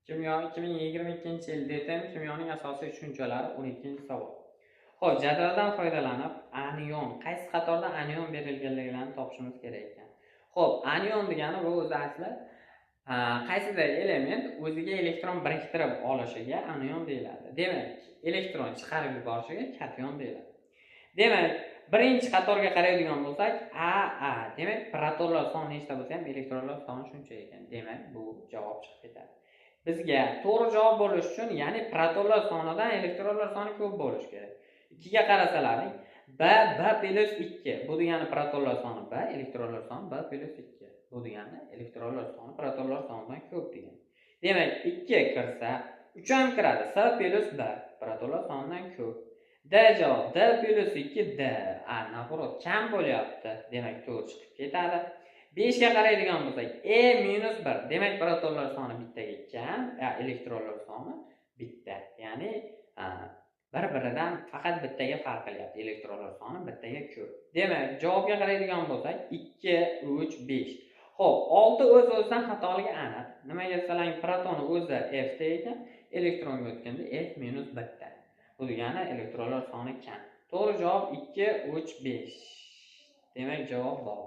Kimyo 2022-yil DTM kimyoning asosiy tushunchalari 12-savol. Xo'p, jadvaldan foydalanib anion qaysi qatorda anion berilganliklarini topishimiz kerak ekan. Xo'p, anion degani bu o'zi asli qaysidir element o'ziga elektron biriktirib olishiga anion deyiladi. Demak, elektron chiqarib yuborishiga kation deyiladi. Demak, birinchi qatorga qaraydigan bo'lsak, A. Demak, protonlar soni nechta bo'lsa ham elektronlar soni shuncha ekan. Demak, bu javob chiqib ketadi. Bizga to'g'ri javob bo'lish uchun, ya'ni protonlar sonidan elektronlar soni ko'p bo'lishi kerak. 2 ga qarasalaring, B 2. Bu degani protonlar soni B, elektronlar soni B 2. Bu degani elektronlar soni protonlar sonidan ko'p degani. Demak, 2 kirsa, 3 ham kiradi. S B, protonlar sonidan ko'p. D javob D 2 D. Navrot kam bo'lyapti. Demak, to'g'ri chiqib ketadi. 5 ga qaraydigan bo'lsak, E-1. Demak, protonlar soni bittaga kam, elektronlar soni bitta. Ya'ni bir-biridan faqat bittaga farq qilyapti. Elektronlar soni bittaga ko'p. Demak, javobga qaraydigan bo'lsak, 2, 3, 5. Xo'p, 6 o'z-o'zidan xatoligi aniq. Nimaga desalang, protoni o'zi F da ekan, elektronga o'tganda F-1. Bu degani elektronlar soni kam. To'g'ri javob 2, 3, 5. Demak, javob bor.